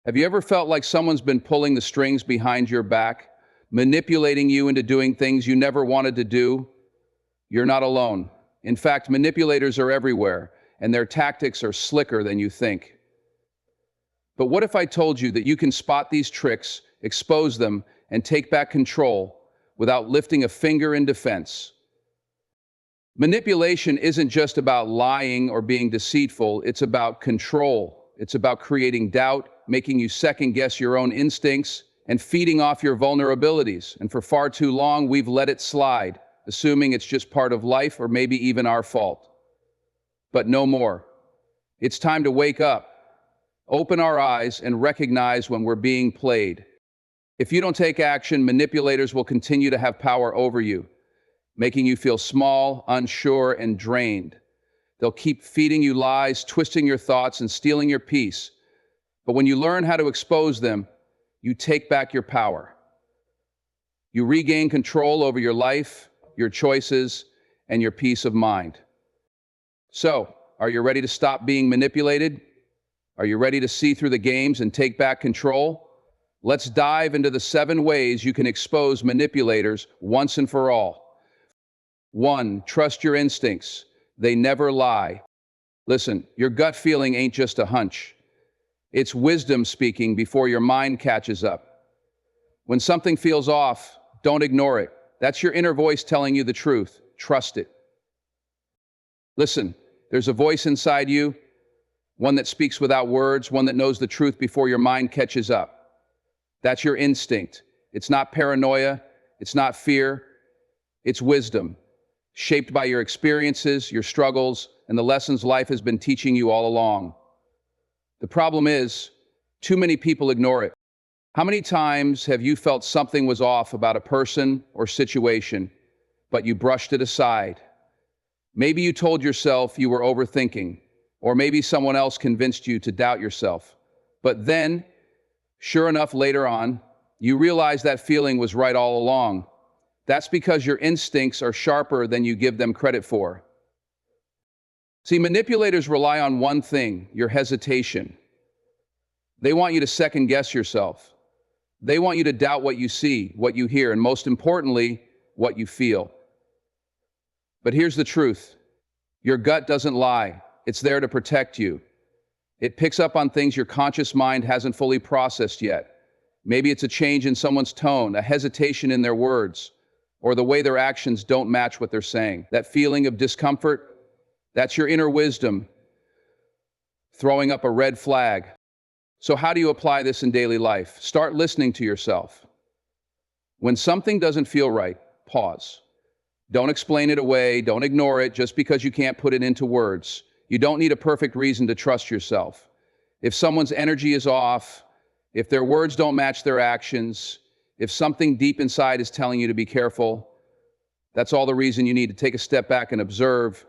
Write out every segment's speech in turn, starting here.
Have you ever felt like someone's been pulling the strings behind your back, manipulating you into doing things you never wanted to do? You're not alone. In fact, manipulators are everywhere, and their tactics are slicker than you think. But what if I told you that you can spot these tricks, expose them, and take back control without lifting a finger in defense? Manipulation isn't just about lying or being deceitful, it's about control. It's about creating doubt, making you second guess your own instincts, and feeding off your vulnerabilities. And for far too long, we've let it slide, assuming it's just part of life or maybe even our fault. But no more. It's time to wake up, open our eyes, and recognize when we're being played. If you don't take action, manipulators will continue to have power over you, making you feel small, unsure, and drained. They'll keep feeding you lies, twisting your thoughts, and stealing your peace. But when you learn how to expose them, you take back your power. You regain control over your life, your choices, and your peace of mind. So, are you ready to stop being manipulated? Are you ready to see through the games and take back control? Let's dive into the 7 ways you can expose manipulators once and for all. 1. Trust your instincts. They never lie. Listen, your gut feeling ain't just a hunch. It's wisdom speaking before your mind catches up. When something feels off, don't ignore it. That's your inner voice telling you the truth. Trust it. Listen, there's a voice inside you, one that speaks without words, one that knows the truth before your mind catches up. That's your instinct. It's not paranoia. It's not fear. It's wisdom, shaped by your experiences, your struggles, and the lessons life has been teaching you all along. The problem is, too many people ignore it. How many times have you felt something was off about a person or situation, but you brushed it aside? Maybe you told yourself you were overthinking, or maybe someone else convinced you to doubt yourself. But then, sure enough, later on, you realize that feeling was right all along. That's because your instincts are sharper than you give them credit for. See, manipulators rely on one thing, your hesitation. They want you to second guess yourself. They want you to doubt what you see, what you hear, and most importantly, what you feel. But here's the truth. Your gut doesn't lie. It's there to protect you. It picks up on things your conscious mind hasn't fully processed yet. Maybe it's a change in someone's tone, a hesitation in their words, or the way their actions don't match what they're saying. That feeling of discomfort, that's your inner wisdom throwing up a red flag. So how do you apply this in daily life? Start listening to yourself. When something doesn't feel right, pause. Don't explain it away. Don't ignore it just because you can't put it into words. You don't need a perfect reason to trust yourself. If someone's energy is off, if their words don't match their actions, if something deep inside is telling you to be careful, that's all the reason you need to take a step back and observe.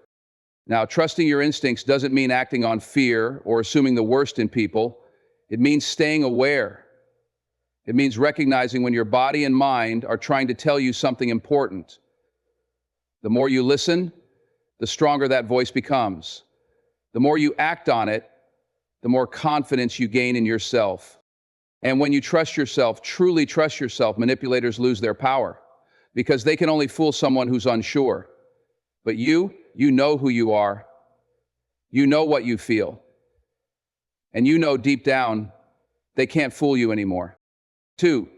Now, trusting your instincts doesn't mean acting on fear or assuming the worst in people. It means staying aware. It means recognizing when your body and mind are trying to tell you something important. The more you listen, the stronger that voice becomes. The more you act on it, the more confidence you gain in yourself. And when you trust yourself, truly trust yourself, manipulators lose their power because they can only fool someone who's unsure. But you know who you are. You know what you feel. And you know deep down, they can't fool you anymore. 2,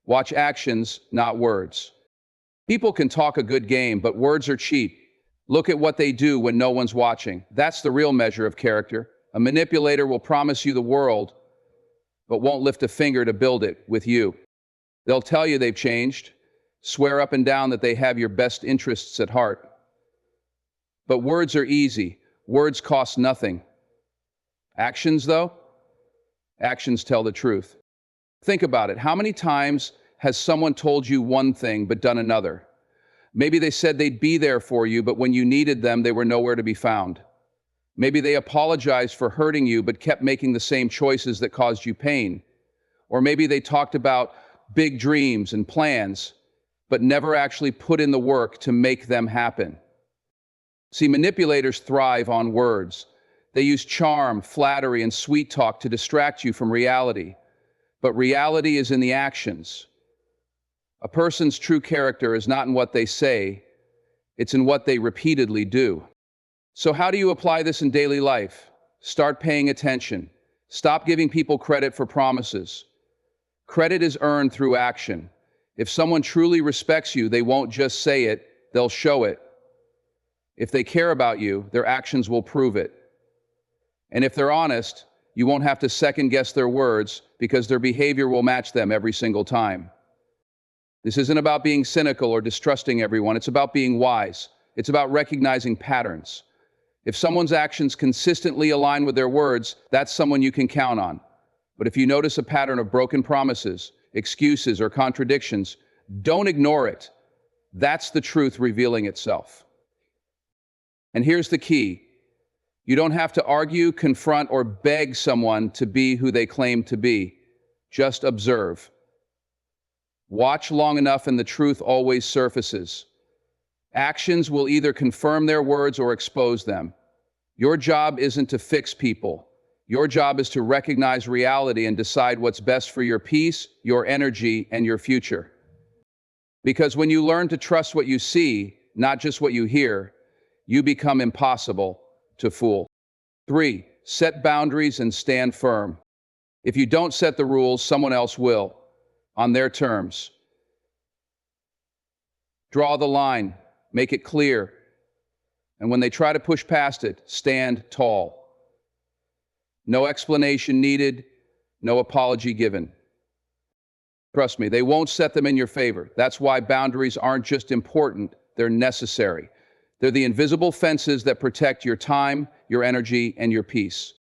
watch actions, not words. People can talk a good game, but words are cheap. Look at what they do when no one's watching. That's the real measure of character. A manipulator will promise you the world, but won't lift a finger to build it with you. They'll tell you they've changed, swear up and down that they have your best interests at heart. But words are easy. Words cost nothing. Actions, though? Actions tell the truth. Think about it. How many times has someone told you one thing but done another? Maybe they said they'd be there for you, but when you needed them, they were nowhere to be found. Maybe they apologized for hurting you, but kept making the same choices that caused you pain. Or maybe they talked about big dreams and plans, but never actually put in the work to make them happen. See, manipulators thrive on words. They use charm, flattery, and sweet talk to distract you from reality. but reality is in the actions. A person's true character is not in what they say, it's in what they repeatedly do. So how do you apply this in daily life? Start paying attention. Stop giving people credit for promises. Credit is earned through action. If someone truly respects you, they won't just say it, they'll show it. If they care about you, their actions will prove it. And if they're honest, you won't have to second guess their words because their behavior will match them every single time. This isn't about being cynical or distrusting everyone. It's about being wise. It's about recognizing patterns. If someone's actions consistently align with their words, that's someone you can count on. But if you notice a pattern of broken promises, excuses, or contradictions, don't ignore it. That's the truth revealing itself. And here's the key. You don't have to argue, confront, or beg someone to be who they claim to be. Just observe. Watch long enough and the truth always surfaces. Actions will either confirm their words or expose them. Your job isn't to fix people. Your job is to recognize reality and decide what's best for your peace, your energy, and your future. Because when you learn to trust what you see, not just what you hear, you become impossible to fool. 3. Set boundaries and stand firm. If you don't set the rules, someone else will, on their terms. Draw the line, make it clear, and when they try to push past it, stand tall. No explanation needed, no apology given. Trust me, they won't set them in your favor. That's why boundaries aren't just important, they're necessary. They're the invisible fences that protect your time, your energy, and your peace.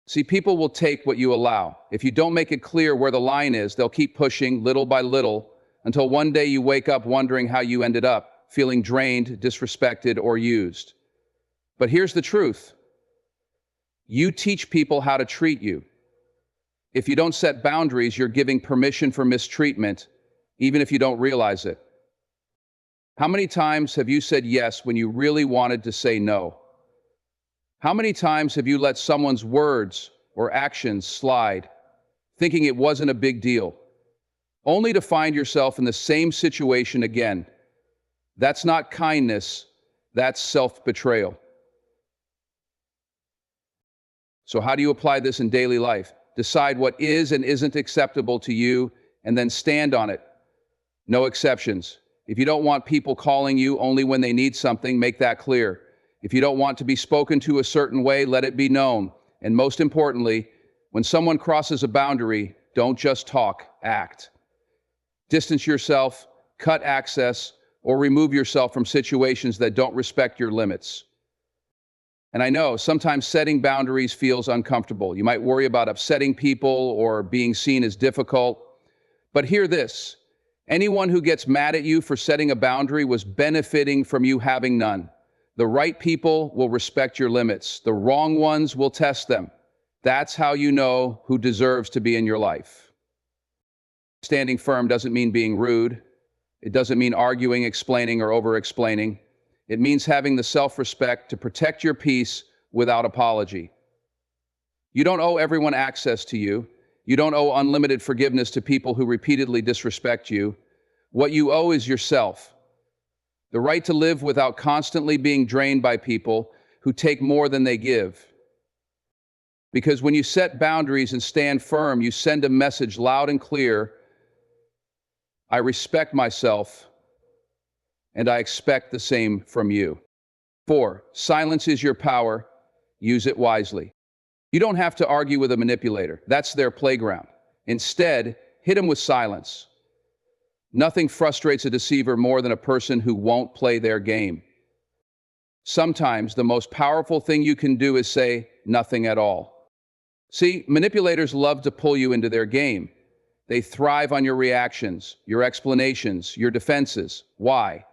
See, people will take what you allow. If you don't make it clear where the line is, they'll keep pushing little by little until one day you wake up wondering how you ended up, feeling drained, disrespected, or used. But here's the truth. You teach people how to treat you. If you don't set boundaries, you're giving permission for mistreatment, even if you don't realize it. How many times have you said yes when you really wanted to say no? How many times have you let someone's words or actions slide, thinking it wasn't a big deal, only to find yourself in the same situation again? That's not kindness, that's self-betrayal. So how do you apply this in daily life? Decide what is and isn't acceptable to you, and then stand on it. No exceptions. If you don't want people calling you only when they need something, make that clear. If you don't want to be spoken to a certain way, let it be known. And most importantly, when someone crosses a boundary, don't just talk, act. Distance yourself, cut access, or remove yourself from situations that don't respect your limits. And I know sometimes setting boundaries feels uncomfortable. You might worry about upsetting people or being seen as difficult. But hear this. Anyone who gets mad at you for setting a boundary was benefiting from you having none. The right people will respect your limits. The wrong ones will test them. That's how you know who deserves to be in your life. Standing firm doesn't mean being rude. It doesn't mean arguing, explaining, or over-explaining. It means having the self-respect to protect your peace without apology. You don't owe everyone access to you. You don't owe unlimited forgiveness to people who repeatedly disrespect you. What you owe is yourself. The right to live without constantly being drained by people who take more than they give. Because when you set boundaries and stand firm, you send a message loud and clear. I respect myself, and I expect the same from you. 4. Silence is your power. Use it wisely. You don't have to argue with a manipulator. That's their playground. Instead, hit them with silence. Nothing frustrates a deceiver more than a person who won't play their game. Sometimes the most powerful thing you can do is say nothing at all. See, manipulators love to pull you into their game. They thrive on your reactions, your explanations, your defenses. Why?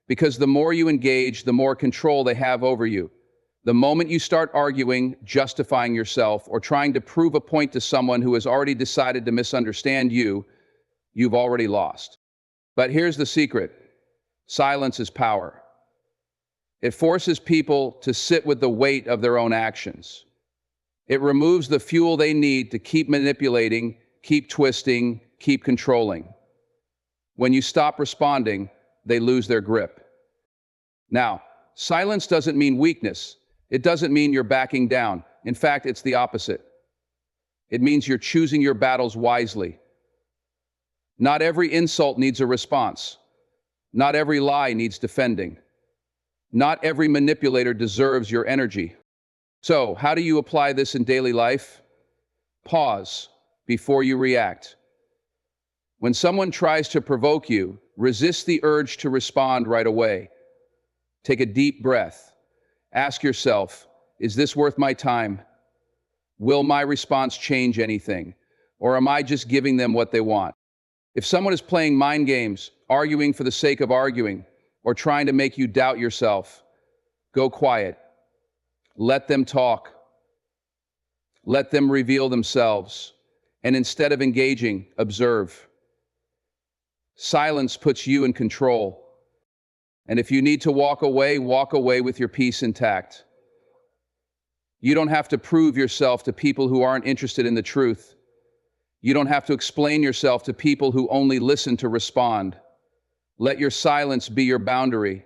Because the more you engage, the more control they have over you. The moment you start arguing, justifying yourself, or trying to prove a point to someone who has already decided to misunderstand you, you've already lost. But here's the secret. Silence is power. It forces people to sit with the weight of their own actions. It removes the fuel they need to keep manipulating keep twisting, keep controlling. When you stop responding, they lose their grip. Now, silence doesn't mean weakness. It doesn't mean you're backing down. In fact, it's the opposite. It means you're choosing your battles wisely. Not every insult needs a response. Not every lie needs defending. Not every manipulator deserves your energy. So, how do you apply this in daily life? Pause before you react. When someone tries to provoke you, resist the urge to respond right away. Take a deep breath. Ask yourself, is this worth my time? Will my response change anything? Or am I just giving them what they want? If someone is playing mind games, arguing for the sake of arguing, or trying to make you doubt yourself, go quiet. Let them talk. Let them reveal themselves. And instead of engaging, observe. Silence puts you in control. And if you need to walk away with your peace intact. You don't have to prove yourself to people who aren't interested in the truth. You don't have to explain yourself to people who only listen to respond. Let your silence be your boundary.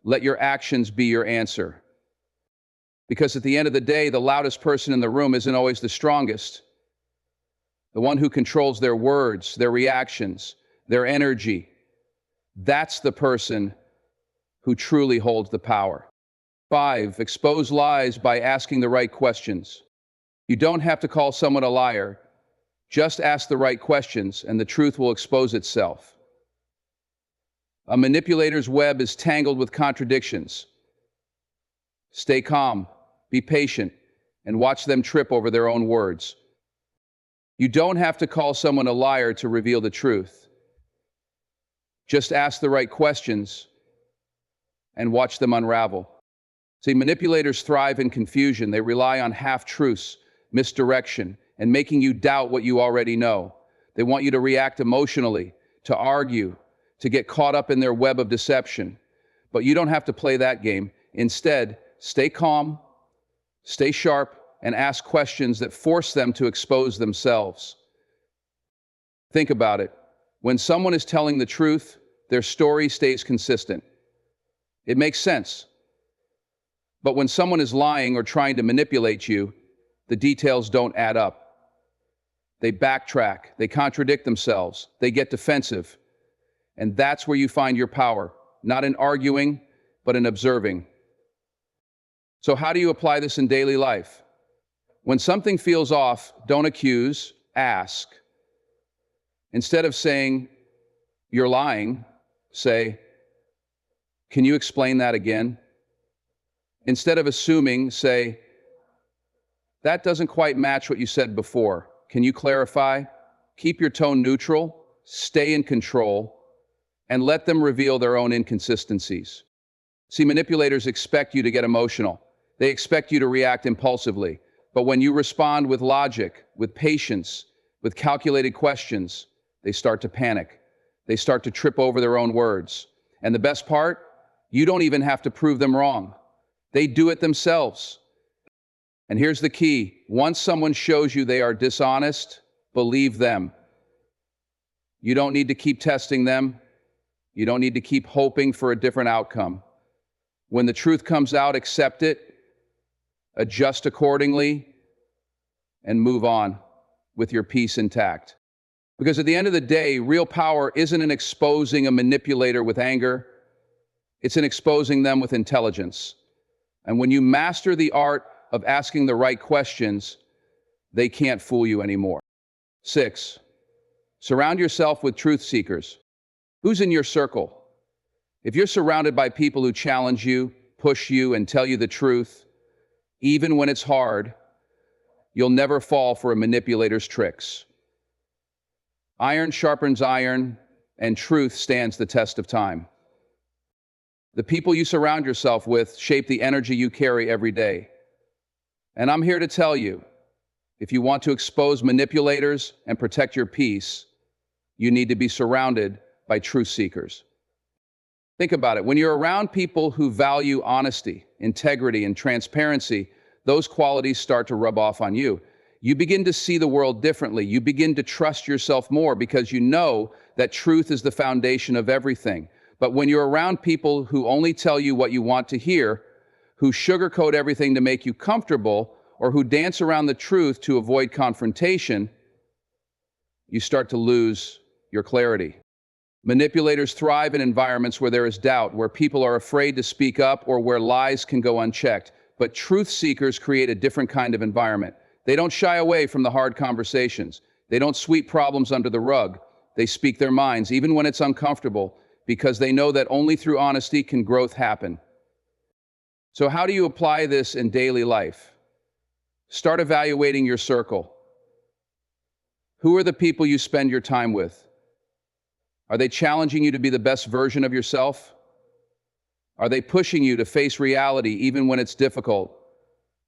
Let your actions be your answer. Because at the end of the day, the loudest person in the room isn't always the strongest. The one who controls their words, their reactions, their energy. That's the person who truly holds the power. 5, expose lies by asking the right questions. You don't have to call someone a liar. Just ask the right questions and the truth will expose itself. A manipulator's web is tangled with contradictions. Stay calm, be patient, and watch them trip over their own words. You don't have to call someone a liar to reveal the truth. Just ask the right questions and watch them unravel. See, manipulators thrive in confusion. They rely on half-truths, misdirection, and making you doubt what you already know. They want you to react emotionally, to argue, to get caught up in their web of deception. But you don't have to play that game. Instead, stay calm, stay sharp, and ask questions that force them to expose themselves. Think about it. When someone is telling the truth, their story stays consistent. It makes sense. But when someone is lying or trying to manipulate you, the details don't add up. They backtrack, they contradict themselves, they get defensive. And that's where you find your power, not in arguing, but in observing. So how do you apply this in daily life? When something feels off, don't accuse, ask. Instead of saying, you're lying, say, can you explain that again? Instead of assuming, say, that doesn't quite match what you said before. Can you clarify? Keep your tone neutral, stay in control, and let them reveal their own inconsistencies. See, manipulators expect you to get emotional. They expect you to react impulsively. But when you respond with logic, with patience, with calculated questions, they start to panic. They start to trip over their own words. And the best part, you don't even have to prove them wrong. They do it themselves. And here's the key. Once someone shows you they are dishonest, believe them. You don't need to keep testing them. You don't need to keep hoping for a different outcome. When the truth comes out, accept it, adjust accordingly, and move on with your peace intact. Because at the end of the day, real power isn't in exposing a manipulator with anger. It's in exposing them with intelligence. And when you master the art of asking the right questions, they can't fool you anymore. 6, surround yourself with truth seekers. Who's in your circle? If you're surrounded by people who challenge you, push you, and tell you the truth, even when it's hard, you'll never fall for a manipulator's tricks. Iron sharpens iron, and truth stands the test of time. The people you surround yourself with shape the energy you carry every day. And I'm here to tell you, if you want to expose manipulators and protect your peace, you need to be surrounded by truth seekers. Think about it. When you're around people who value honesty, integrity, and transparency, those qualities start to rub off on you. You begin to see the world differently. You begin to trust yourself more because you know that truth is the foundation of everything. But when you're around people who only tell you what you want to hear, who sugarcoat everything to make you comfortable, or who dance around the truth to avoid confrontation, you start to lose your clarity. Manipulators thrive in environments where there is doubt, where people are afraid to speak up, or where lies can go unchecked. But truth seekers create a different kind of environment. They don't shy away from the hard conversations. They don't sweep problems under the rug. They speak their minds, even when it's uncomfortable, because they know that only through honesty can growth happen. So how do you apply this in daily life? Start evaluating your circle. Who are the people you spend your time with? Are they challenging you to be the best version of yourself? Are they pushing you to face reality even when it's difficult?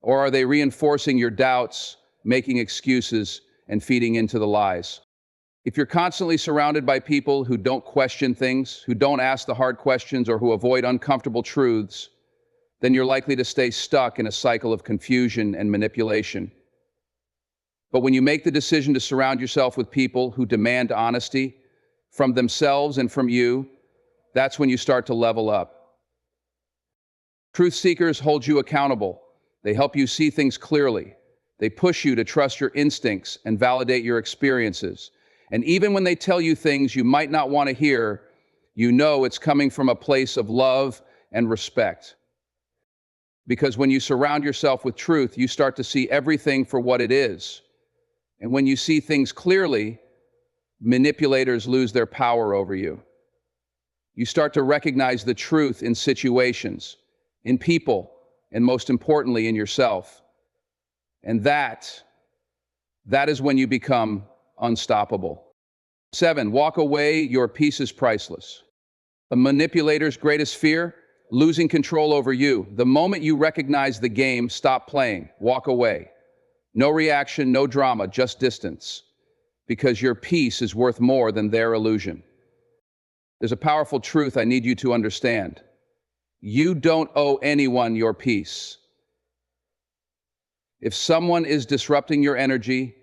Or are they reinforcing your doubts, making excuses, and feeding into the lies? If you're constantly surrounded by people who don't question things, who don't ask the hard questions, or who avoid uncomfortable truths, then you're likely to stay stuck in a cycle of confusion and manipulation. But when you make the decision to surround yourself with people who demand honesty from themselves and from you, that's when you start to level up. Truth seekers hold you accountable. They help you see things clearly. They push you to trust your instincts and validate your experiences. And even when they tell you things you might not want to hear, you know it's coming from a place of love and respect. Because when you surround yourself with truth, you start to see everything for what it is. And when you see things clearly, manipulators lose their power over you. You start to recognize the truth in situations, in people, and most importantly, in yourself. And that is when you become unstoppable. 7, walk away, your peace is priceless. A manipulator's greatest fear? Losing control over you. The moment you recognize the game, stop playing, walk away. No reaction, no drama, just distance. Because your peace is worth more than their illusion. There's a powerful truth I need you to understand. You don't owe anyone your peace. If someone is disrupting your energy,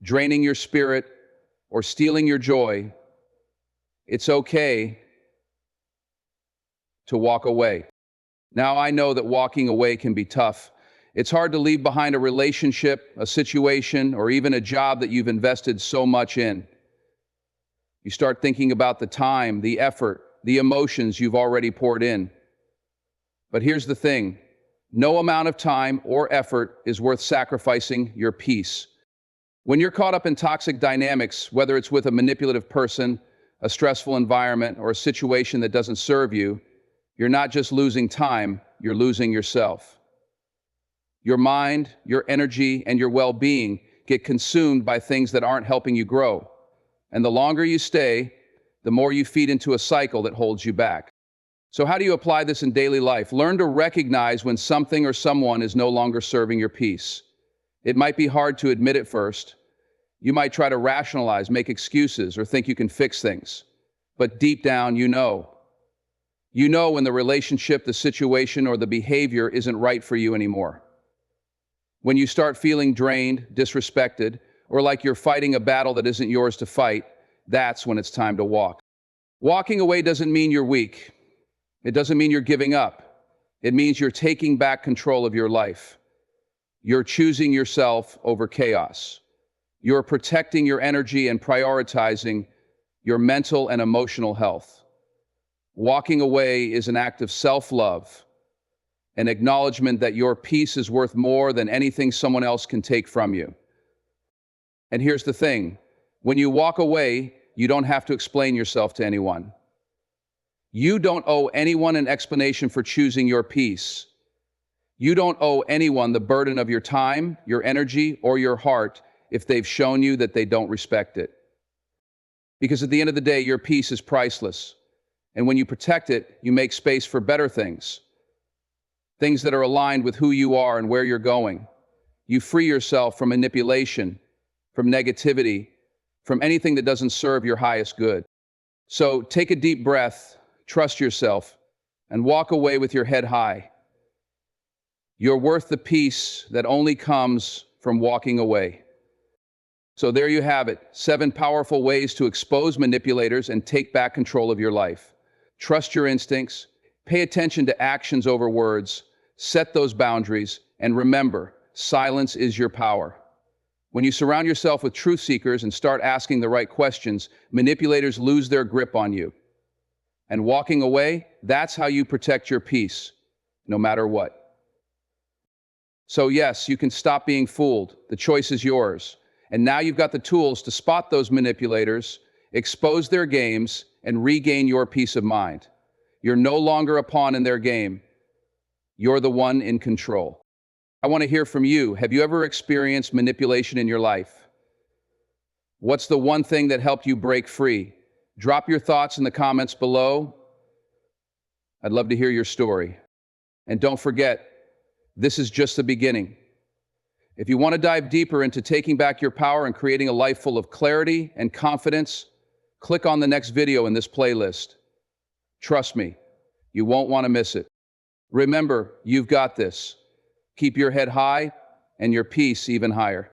draining your spirit, or stealing your joy, it's okay to walk away. Now, I know that walking away can be tough. It's hard to leave behind a relationship, a situation, or even a job that you've invested so much in. You start thinking about the time, the effort, the emotions you've already poured in. But here's the thing. No amount of time or effort is worth sacrificing your peace. When you're caught up in toxic dynamics, whether it's with a manipulative person, a stressful environment, or a situation that doesn't serve you, you're not just losing time, you're losing yourself. Your mind, your energy, and your well-being get consumed by things that aren't helping you grow. And the longer you stay, the more you feed into a cycle that holds you back. So how do you apply this in daily life? Learn to recognize when something or someone is no longer serving your peace. It might be hard to admit at first. You might try to rationalize, make excuses, or think you can fix things. But deep down, you know. You know when the relationship, the situation, or the behavior isn't right for you anymore. When you start feeling drained, disrespected, or like you're fighting a battle that isn't yours to fight, that's when it's time to walk. Walking away doesn't mean you're weak. It doesn't mean you're giving up. It means you're taking back control of your life. You're choosing yourself over chaos. You're protecting your energy and prioritizing your mental and emotional health. Walking away is an act of self-love, an acknowledgement that your peace is worth more than anything someone else can take from you. And here's the thing. When you walk away, you don't have to explain yourself to anyone. You don't owe anyone an explanation for choosing your peace. You don't owe anyone the burden of your time, your energy, or your heart if they've shown you that they don't respect it. Because at the end of the day, your peace is priceless. And when you protect it, you make space for better things. Things that are aligned with who you are and where you're going. You free yourself from manipulation, from negativity, from anything that doesn't serve your highest good. So take a deep breath, trust yourself, and walk away with your head high. You're worth the peace that only comes from walking away. So there you have it, 7 powerful ways to expose manipulators and take back control of your life. Trust your instincts, pay attention to actions over words, set those boundaries, and remember, silence is your power. When you surround yourself with truth seekers and start asking the right questions, manipulators lose their grip on you. And walking away, that's how you protect your peace, no matter what. So yes, you can stop being fooled. The choice is yours. And now you've got the tools to spot those manipulators, expose their games, and regain your peace of mind. You're no longer a pawn in their game. You're the one in control. I want to hear from you. Have you ever experienced manipulation in your life? What's the one thing that helped you break free? Drop your thoughts in the comments below. I'd love to hear your story. And don't forget, this is just the beginning. If you want to dive deeper into taking back your power and creating a life full of clarity and confidence, click on the next video in this playlist. Trust me, you won't want to miss it. Remember, you've got this. Keep your head high and your peace even higher.